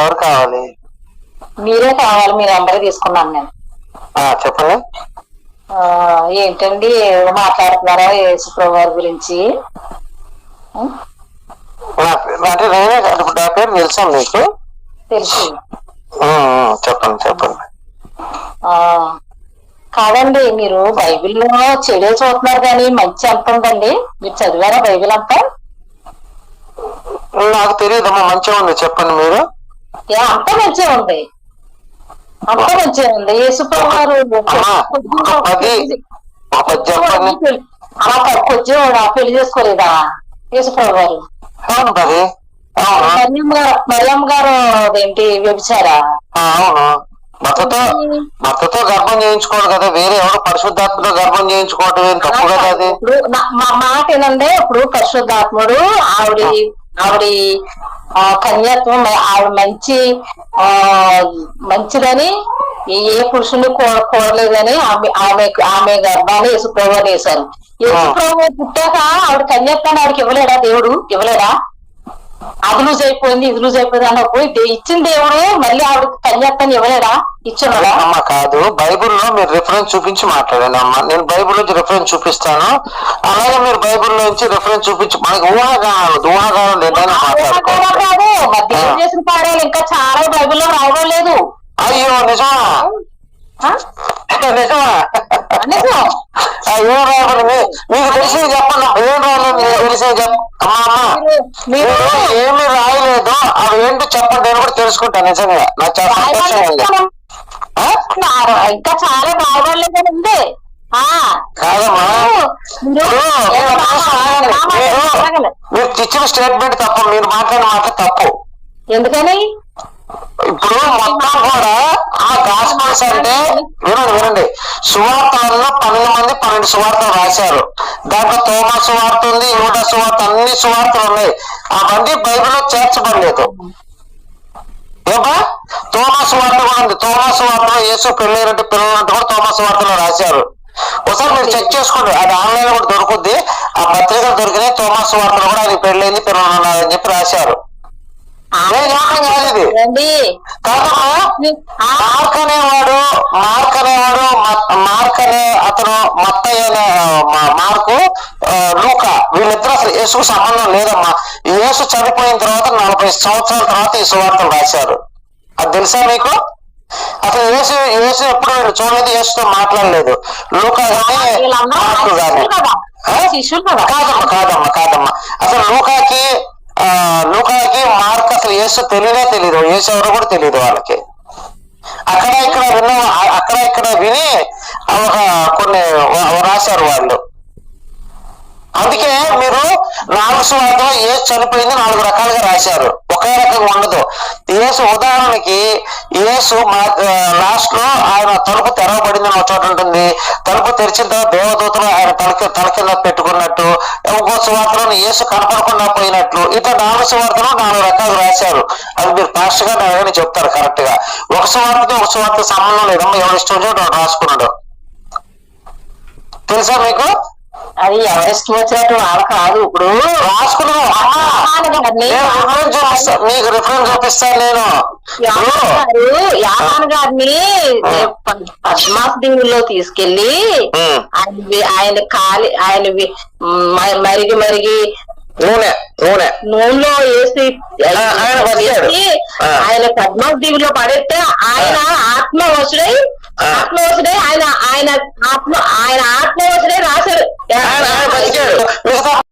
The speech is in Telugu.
ఎవరు కావాలి? మీరే కావాలి, మీ నెంబర్ తీసుకున్నాను నేను. చెప్పండి. ఏంటండి మాట్లాడుతున్నారా యేసుప్రభు వారి గురించి? అంటే నేనే నా పేరు తెలుసా మీకు? తెలుసు. చెప్పండి చెప్పండి. కాదండి, మీరు బైబిల్లో చెడే చూస్తున్నారు కానీ మంచి ఎంత ఉందండి? మీరు చదివారా బైబిల్ అంతా? నాకు తెలియదమ్మా, మంచిగా ఉంది. చెప్పండి మీరు. అంత మంచిగా ఉంది, అంత మంచిగా ఉంది. యేసుప్రభు వారు కొంచెం పెళ్లి చేసుకోలేదా యేసుప్రభు గారు? మరియమ్మ గారు అదేంటి వ్యభిచారా? అవును, భర్తతో గర్భం చేయించుకోడు కదా, వేరే ఎవరు పరిశుద్ధాత్మతో గర్భం చేయించుకోవటం తప్పు కదా అది. మా మాట ఏంటంటే, ఇప్పుడు పరిశుద్ధాత్ముడు ఆవిడ కన్యాత్వం, ఆవిడ మంచిదని ఏ పురుషుని కూడలేదని ఆమె గర్భాన్ని యేసుప్రభు వేశారు. యేసుప్రభు పుట్టాక ఆవిడ కన్యాత్వాన్ని ఆవిడకి ఇవ్వలేడా దేవుడు? ఇవ్వలేడా? అది లూజ్ అయిపోయింది, ఇది లూజ్ అయిపోయింది అన్నప్పుడు ఇచ్చిన దేవుడు మళ్ళీ ఆవిడ కన్యాత్వాన్ని ఇవ్వలేడా? ఇచ్చున్నాడా? అమ్మా కాదు, బైబుల్లో మీరు రిఫరెన్స్ చూపించి మాట్లాడండి అమ్మా. నేను బైబుల్ నుంచి రిఫరెన్స్ చూపిస్తాను, అలాగే మీరు బైబుల్ నుంచి రిఫరెన్స్ చూపించి మనకి ఊహాగానం లేదని కాదు. దేవుడు చేసిన కార్యాలు ఇంకా చాలా బైబిల్లో రాయలేదు. అయ్యో నిజమా? నిజమా? ఏం రావాలి మీకు తెలిసి చెప్పండి. ఏం రాలేదు మీకు తెలిసి అమ్మా మీరు ఏమి రాయలేదు, అవి ఏంటో చెప్పండి, నేను కూడా తెలుసుకుంటాను. నిజంగా నాకు చాలా సంతోషంగా ఉంది. ఇంకా చాలా రాయలేదండి. కాదమ్మా, మీరు ఇచ్చిన స్టేట్మెంట్ తప్పు, మీరు మాట్లాడిన మాట తప్పు. ఎందుకని? ఇప్పుడు మొత్తం కూడా ఆ గాస్పల్స్ అంటే వినండి, సువార్తలలో 12 మంది 12 సువార్తలు రాశారు. దాంట్లో తోమా సువార్త ఉంది, యూదా సువార్త, అన్ని సువార్తలు ఉన్నాయి. అవన్నీ బైబిల్లో చేర్చబడలేదు. ఏమా తోమా సువార్త కూడా ఉంది. తోమా సువార్తలో యేసు పెళ్ళైనట్టు పిల్లలంటూ కూడా తోమా సువార్తలో రాశారు. ఒకసారి మీరు చెక్ చేసుకోండి, అది ఆన్లైన్ కూడా దొరుకుద్ది. ఆ పత్రికలు దొరికినాయి. తోమా సువార్తలు కూడా అది పెళ్ళైంది, పిల్లలు ఉన్నారని చెప్పి రాశారు. మార్క్ అనేవాడు అతను మత్తయి అనే మార్కు, లూకా, వీళ్ళిద్దరు అసలు యేసుకు సంబంధం లేదమ్మా. యేసు చనిపోయిన తర్వాత 40 సంవత్సరాల తర్వాత ఈ సువార్తలు రాశారు. అది తెలుసా మీకు? అసలు యేసు ఎప్పుడు మీరు చూడలేదు, యేసుతో మాట్లాడలేదు. లూకా కానీ మార్కు కానీ కాదమ్మా. అసలు లూకాకి మార్క్ అసలు యేసు తెలీదు, యేసు ఎవరో కూడా తెలియదు వాళ్ళకి. అక్కడ ఇక్కడ విని కొన్ని రాశారు వాళ్ళు. అందుకే మీరు 4 సువార్తలో యేసు చనిపోయింది 4 రకాలుగా రాశారు, ఒకే రకంగా ఉండదు. యేసు ఉదాహరణకి యేసు లాస్ట్ లో ఆయన తలుపు తెరవబడింది అని ఒక చోట ఉంటుంది. తలుపు తెరిచిన తర్వాత దేవదూతలు ఆయన తల కింద పెట్టుకున్నట్టు, ఇంకో సువార్తలో యేసు కనపడకుండా పోయినట్లు, ఇట్లా 4 సువార్తలు 4 రకాలు రాశారు. అది మీరు పాస్టర్ గా నేను చెప్తారు కరెక్ట్ గా. ఒక సువార్త సంబంధం లేదమ్మా, ఎవరి ఇష్టం వచ్చినట్టు రాసుకున్నాడు. తెలుసా మీకు? అది ఎవరెస్ట్ వచ్చినట్టు వాళ్ళు కాదు. ఇప్పుడు రాసుకున్నాను, మీకు రిఫరెన్స్ చూపిస్తాను నేను. యామాన్ గారిని పద్మాస్ దీవుల్లో తీసుకెళ్లి ఆయన మరిగి నూనెలో వేసి ఆయన పద్మాస్ దీవుల్లో పడేస్తే ఆయన ఆత్మవశుడై ఆయన